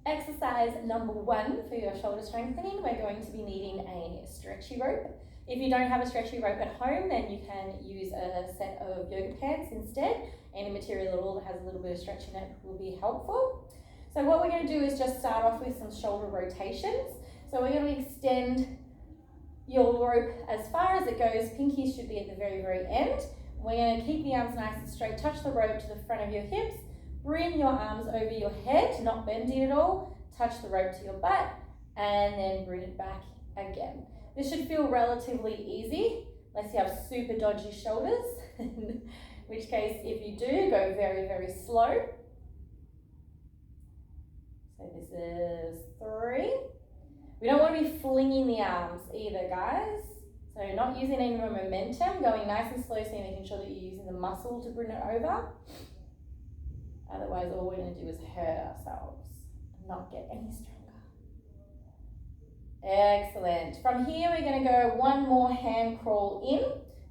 Exercise number 1 for your shoulder strengthening, we're going to be needing a stretchy rope. If you don't have a stretchy rope at home, then you can use a set of yoga pants instead. Any material at all that has a little bit of stretch in it will be helpful. So what we're going to do is just start off with some shoulder rotations. So we're going to extend your rope as far as it goes. Pinkies should be at the very, very end. We're going to keep the arms nice and straight, touch the rope to the front of your hips, bring your arms over your head, not bending at all, touch the rope to your butt, and then bring it back again. This should feel relatively easy, unless you have super dodgy shoulders, in which case, if you do, go very, very slow. So this is 3. We don't want to be flinging the arms either, guys. So not using any more momentum, going nice and slow, so you're making sure that you're using the muscle to bring it over. Otherwise, all we're going to do is hurt ourselves and not get any stronger. Excellent. From here, we're going to go one more hand crawl in,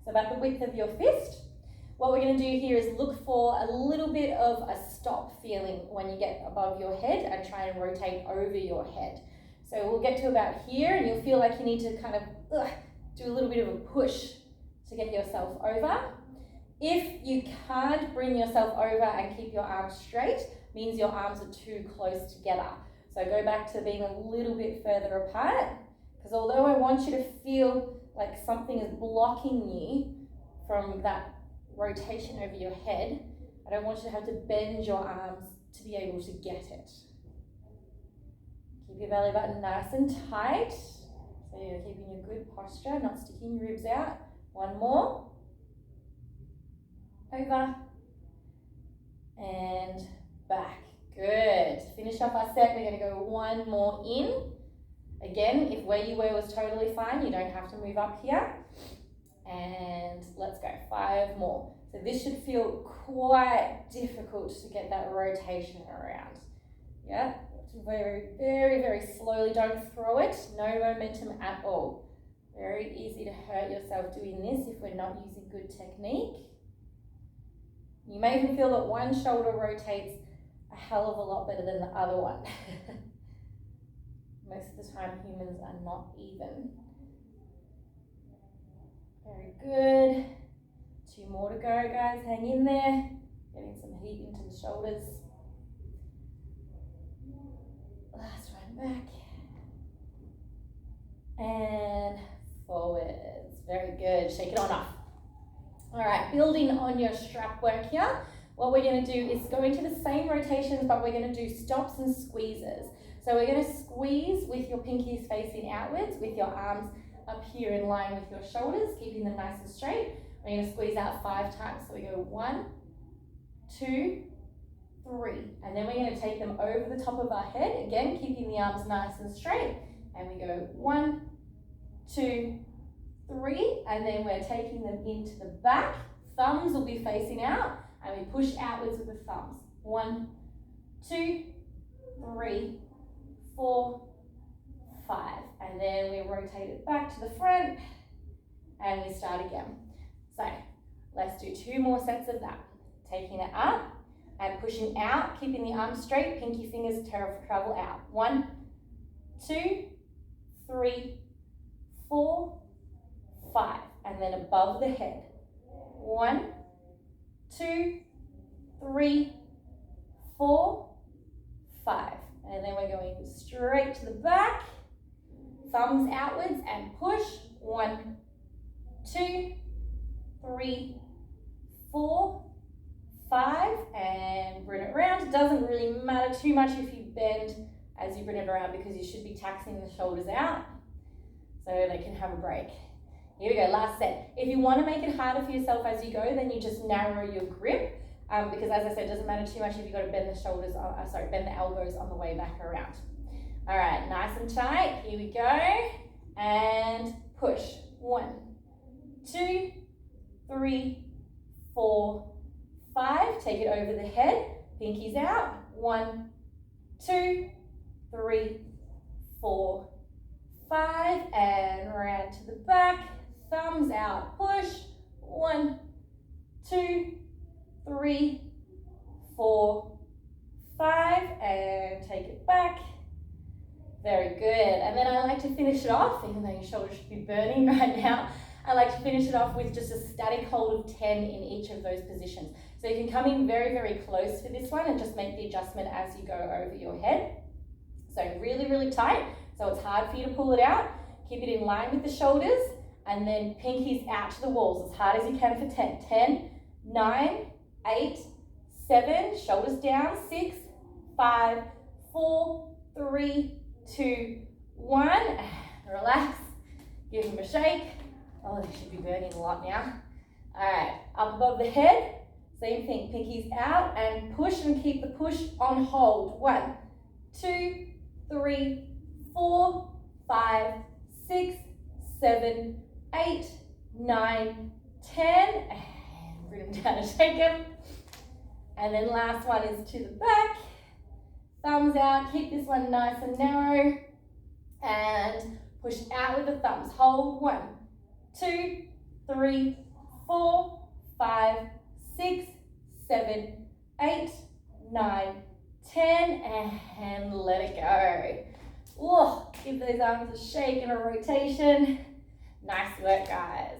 so about the width of your fist. What we're going to do here is look for a little bit of a stop feeling when you get above your head and try and rotate over your head. So we'll get to about here and you'll feel like you need to kind of do a little bit of a push to get yourself over. If you can't bring yourself over and keep your arms straight, means your arms are too close together. So go back to being a little bit further apart, because although I want you to feel like something is blocking you from that rotation over your head, I don't want you to have to bend your arms to be able to get it. Keep your belly button nice and tight, so you're keeping a good posture, not sticking your ribs out. One more. Over and back. Good. To finish off our set, we're going to go one more in. Again, if where you were was totally fine, you don't have to move up here. And let's go. 5 more. So this should feel quite difficult to get that rotation around. Yeah, very, very, very slowly. Don't throw it. No momentum at all. Very easy to hurt yourself doing this if we're not using good technique. You may even feel that one shoulder rotates a hell of a lot better than the other one. Most of the time, humans are not even. Very good. 2 more to go, guys. Hang in there. Getting some heat into the shoulders. Last one back. And forwards. Very good. Shake it on off. All right, building on your strap work here, what we're going to do is go into the same rotations, but we're going to do stops and squeezes. So we're going to squeeze with your pinkies facing outwards, with your arms up here in line with your shoulders, keeping them nice and straight. We're going to squeeze out 5 times. So we go 1, 2, 3. And then we're going to take them over the top of our head, again, keeping the arms nice and straight. And we go 1, 2, 3, and then we're taking them into the back. Thumbs will be facing out, and we push outwards with the thumbs. 1, 2, 3, 4, 5. And then we rotate it back to the front, and we start again. So let's do 2 more sets of that. Taking it up and pushing out, keeping the arms straight, pinky fingers travel out. 1, 2, 3, 4, 5, and then above the head. 1, 2, 3, 4, 5, and then we're going straight to the back, thumbs outwards and push. 1, 2, 3, 4, 5, and bring it around. It doesn't really matter too much if you bend as you bring it around, because you should be taxing the shoulders out so they can have a break. Here we go, last set. If you want to make it harder for yourself as you go, then you just narrow your grip, because as I said, it doesn't matter too much if you've got to bend the shoulders, bend the elbows on the way back around. All right, nice and tight. Here we go, and push. 1, 2, 3, 4, 5. Take it over the head, pinkies out. 1, 2, 3, 4, 5, and round to the back. Thumbs out, push. 1, 2, 3, 4, 5, and take it back. Very good. And then I like to finish it off, even though your shoulders should be burning right now, I like to finish it off with just a static hold of 10 in each of those positions. So you can come in very, very close for this one and just make the adjustment as you go over your head. So really, really tight, so it's hard for you to pull it out. Keep it in line with the shoulders, and then pinkies out to the walls as hard as you can for 10. 10, 9, 8, 7, shoulders down, 6, 5, 4, 3, 2, 1. Relax, give them a shake. Oh, they should be burning a lot now. All right, up above the head, same thing, pinkies out and push, and keep the push on hold. 1, 2, 3, 4, 5, 6, 7, 8, 9, 10, and bring them down and shake them. And then last one is to the back, thumbs out, keep this one nice and narrow, and push out with the thumbs. Hold 1, 2, 3, 4, 5, 6, 7, 8, 9, 10, and let it go. Whoa, give those arms a shake and a rotation. Nice work, guys.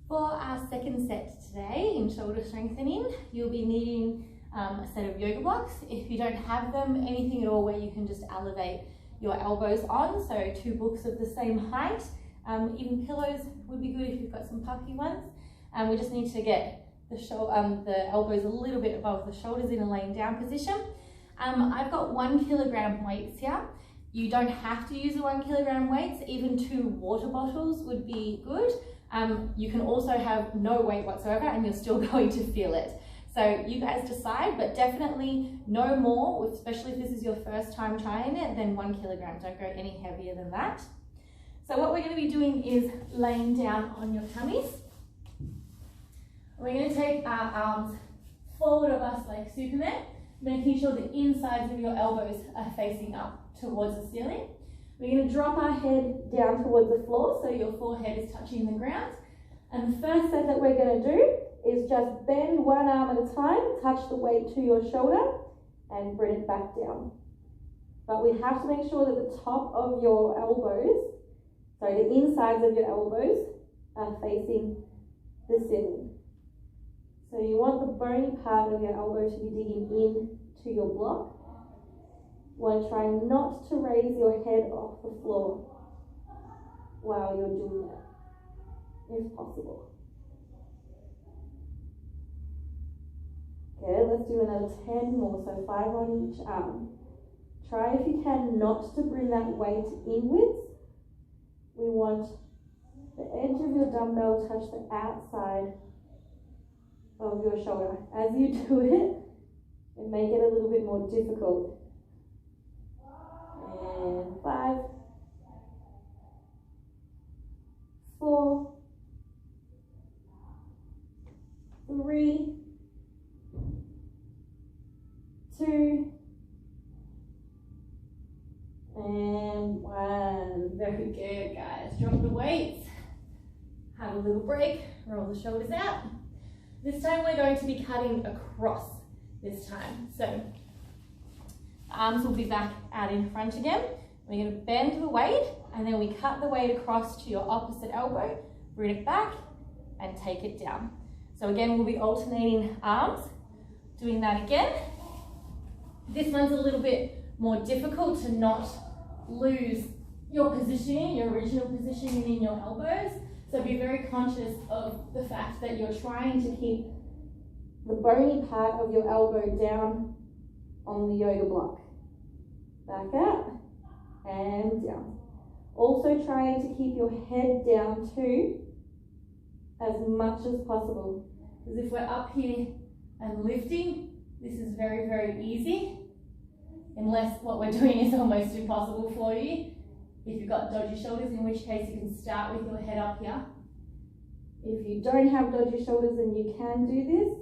For our second set today in shoulder strengthening, you'll be needing a set of yoga blocks. If you don't have them, anything at all where you can just elevate your elbows on, so 2 books of the same height. Even pillows would be good if you've got some puffy ones. We just need to get the elbows a little bit above the shoulders in a laying down position. I've got 1 kilogram weights here. You don't have to use the 1 kilogram weights. Even 2 water bottles would be good. You can also have no weight whatsoever and you're still going to feel it. So you guys decide, but definitely no more, especially if this is your first time trying it, than 1 kilogram. Don't go any heavier than that. So what we're going to be doing is laying down on your tummies. We're going to take our arms forward of us like Superman, making sure the insides of your elbows are facing up towards the ceiling. We're going to drop our head down towards the floor so your forehead is touching the ground. And the first set that we're going to do is just bend one arm at a time, touch the weight to your shoulder, and bring it back down. But we have to make sure that the top of your elbows, so the insides of your elbows, are facing the ceiling. So you want the bony part of your elbow to be digging in to your block. You want to try not to raise your head off the floor while you're doing that, if possible. Okay, let's do another 10 more, so 5 on each arm. Try if you can not to bring that weight inwards. We want the edge of your dumbbell touch the outside of your shoulder. As you do it, it may get a little bit more difficult. And 5, 4, 3, 2, and 1. Very good, guys. Drop the weights. Have a little break. Roll the shoulders out. This time we're going to be cutting across this time. So the arms will be back out in front again. We're going to bend the weight and then we cut the weight across to your opposite elbow, bring it back and take it down. So again, we'll be alternating arms, doing that again. This one's a little bit more difficult to not lose your positioning, your original positioning in your elbows. So be very conscious of the fact that you're trying to keep the bony part of your elbow down on the yoga block. Back out and down. Also trying to keep your head down too as much as possible. Because if we're up here and lifting, this is very, very easy. Unless what we're doing is almost impossible for you. If you've got dodgy shoulders, in which case you can start with your head up here. If you don't have dodgy shoulders and you can do this,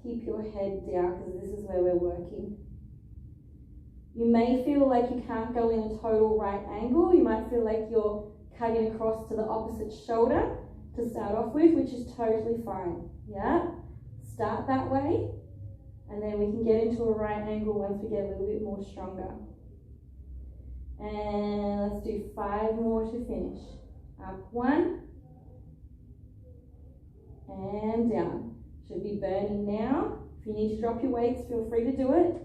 keep your head down because this is where we're working. You may feel like you can't go in a total right angle. You might feel like you're cutting across to the opposite shoulder to start off with, which is totally fine. Yeah? Start that way And then we can get into a right angle once we get a little bit more stronger. And let's do 5 more to finish. Up 1. And down. Should be burning now. If you need to drop your weights, feel free to do it.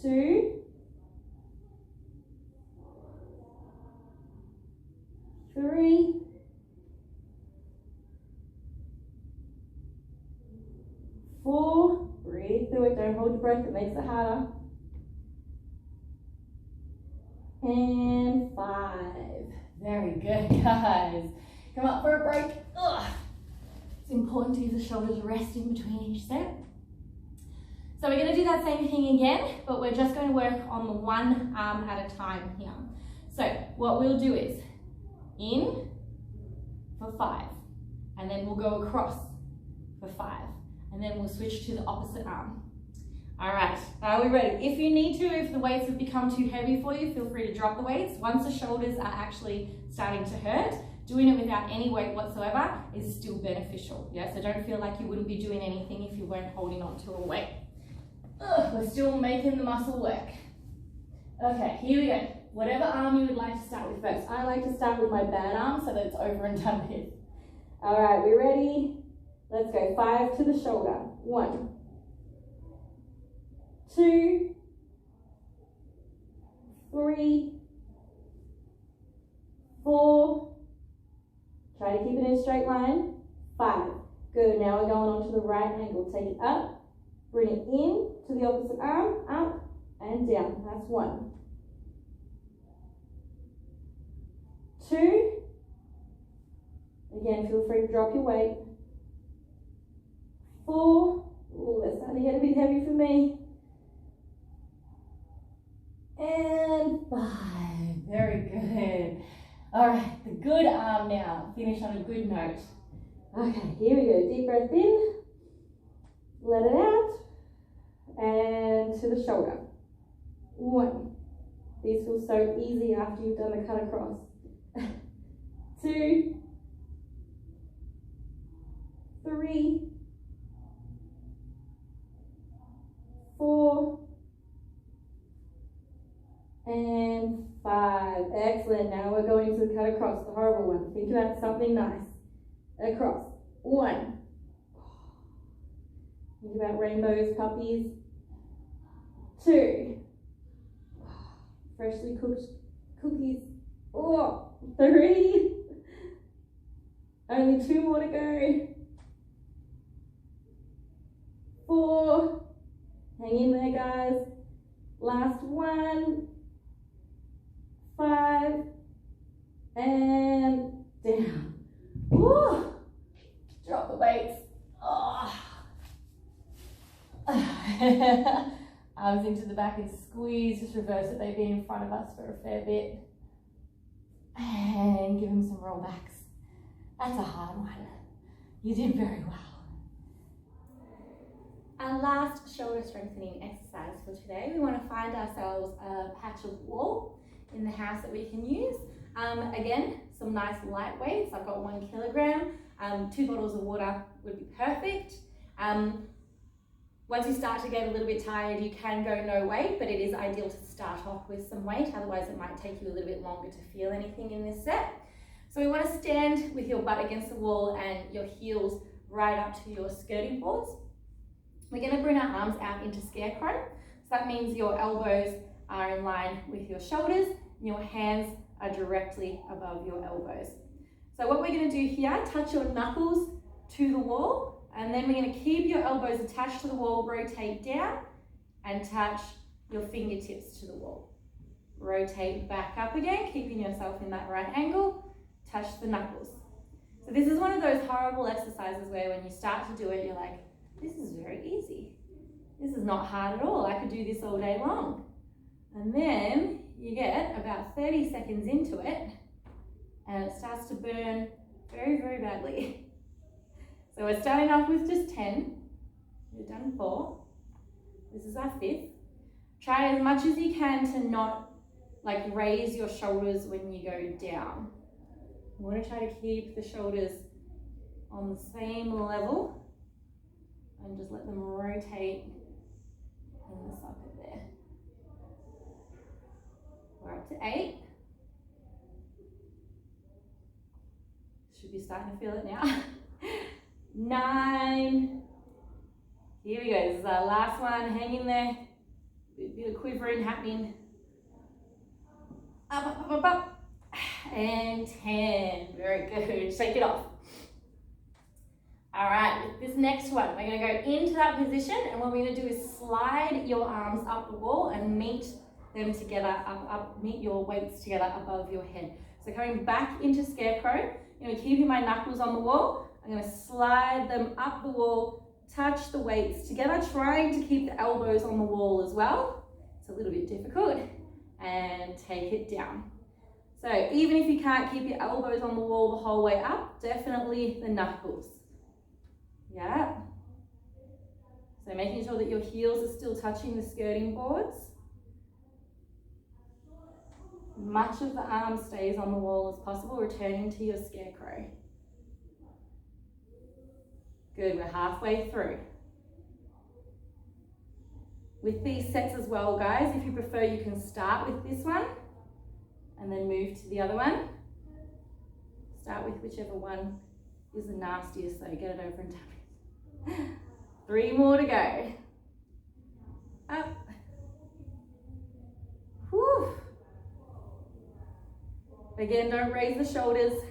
2. 3. 4. Breathe through it, don't hold your breath, it makes it harder. And 5. Very good, guys. Come up for a break. Ugh. It's important to give the shoulders a rest in between each set. So we're going to do that same thing again, but we're just going to work on the one arm at a time here. So what we'll do is in for 5, and then we'll go across for 5, and then we'll switch to the opposite arm. All right, are we ready? If you need to, if the weights have become too heavy for you, feel free to drop the weights. Once the shoulders are actually starting to hurt, doing it without any weight whatsoever is still beneficial. Yeah, so don't feel like you wouldn't be doing anything if you weren't holding on to a weight. We're still making the muscle work. Okay, here we go. Whatever arm you would like to start with first. I like to start with my bad arm so that it's over and done with. All right, we ready? Let's go. 5 to the shoulder. 1, 2, 3, 4. Try to keep it in a straight line. 5. Good. Now we're going on to the right angle. Take it up. Bring it in to the opposite arm. Up and down. That's 1. 2. Again, feel free to drop your weight. 4. Oh, that's starting to get a bit heavy for me. And 5. Very good. All right, the good arm now. Finish on a good note. Okay, here we go. Deep breath in. Let it out. And to the shoulder. 1. These feel so easy after you've done the cut across. 2, 3, 4, and 5. Excellent. Now we're going to the cut across, the horrible one. Think about something nice. Across. 1. Think about rainbows, puppies. 2. Freshly cooked cookies. 3. Only 2 more to go. 4. Hang in there, guys. Last 1. 5. And down. Woo. Drop the weights. Arms into the back and squeeze. Just reverse it. They've been in front of us for a fair bit. And give them some rollbacks. That's a hard one. You did very well. Our last shoulder strengthening exercise for today, we want to find ourselves a patch of wall in the house that we can use. Again, some nice light weights. I've got 1 kilogram. 2 bottles of water would be perfect. Once you start to get a little bit tired, you can go no weight, but it is ideal to start off with some weight. Otherwise, it might take you a little bit longer to feel anything in this set. So we want to stand with your butt against the wall and your heels right up to your skirting boards. We're going to bring our arms out into scarecrow. So that means your elbows are in line with your shoulders and your hands are directly above your elbows. So what we're going to do here, touch your knuckles to the wall, and then we're going to keep your elbows attached to the wall, rotate down and touch your fingertips to the wall. Rotate back up again, keeping yourself in that right angle, touch the knuckles. So this is one of those horrible exercises where when you start to do it, you're like, this is very easy. This is not hard at all. I could do this all day long. And then you get about 30 seconds into it and it starts to burn very, very badly. So we're starting off with just 10. We've done 4. This is our 5th. Try as much as you can to not raise your shoulders when you go down. You want to try to keep the shoulders on the same level and just let them rotate rotate in the socket there. We're up to 8. Should be starting to feel it now. 9. Here we go. This is our last one. Hang in there. A bit of quivering happening. Up, up, up, up, up. And 10. Very good. Shake it off. All right, with this next one, we're going to go into that position, and what we're going to do is slide your arms up the wall and meet them together, meet your weights together above your head. So coming back into scarecrow, I'm going to keep my knuckles on the wall. I'm going to slide them up the wall, touch the weights together, trying to keep the elbows on the wall as well. It's a little bit difficult, and take it down. So even if you can't keep your elbows on the wall the whole way up, definitely the knuckles. Yeah. So making sure that your heels are still touching the skirting boards. Much of the arm stays on the wall as possible, returning to your scarecrow. Good, we're halfway through. With these sets as well, guys, if you prefer, you can start with this one and then move to the other one. Start with whichever one is the nastiest, so get it over and done with. 3 more to go. Up. Whew. Again, don't raise the shoulders.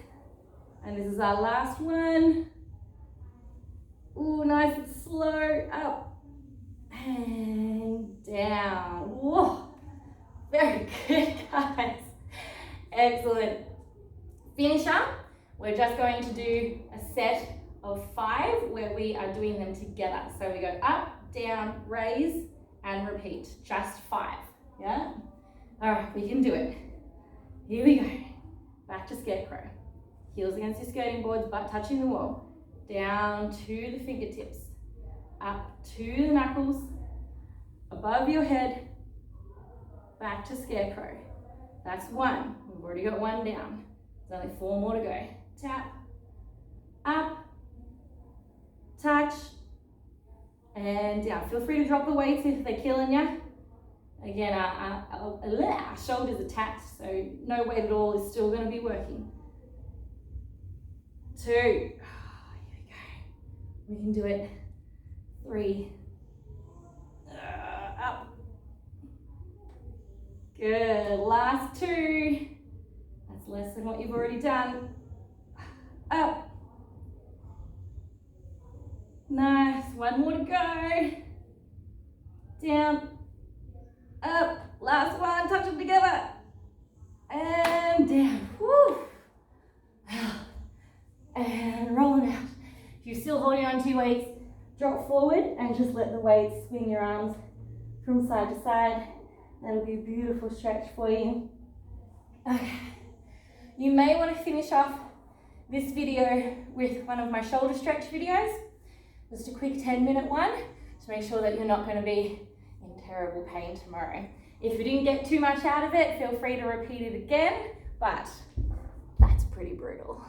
And this is our last one. Ooh, nice and slow. Up. And down. Whoa. Very good, guys. Excellent. Finisher. We're just going to do a set of 5 where we are doing them together. So we go up, down, raise, and repeat. Just 5. Yeah? All right, we can do it. Here we go. Back to scarecrow. Heels against your skirting boards, butt touching the wall. Down to the fingertips. Up to the knuckles. Above your head. Back to scarecrow. That's 1. We've already got 1 down. There's only 4 more to go. Tap. Up. Touch, and down. Feel free to drop the weights if they're killing you. Again, our shoulders attached, so no weight at all is still going to be working. 2. Here we go. We can do it. 3. Up. Good. Last 2. That's less than what you've already done. Up. Nice, 1 more to go. Down, up, last one, touch them together. And down, woo. And rolling out. If you're still holding on to your weights, drop forward and just let the weights swing your arms from side to side. That'll be a beautiful stretch for you. Okay. You may want to finish off this video with one of my shoulder stretch videos. Just a quick 10-minute one to make sure that you're not going to be in terrible pain tomorrow. If you didn't get too much out of it, feel free to repeat it again, but that's pretty brutal.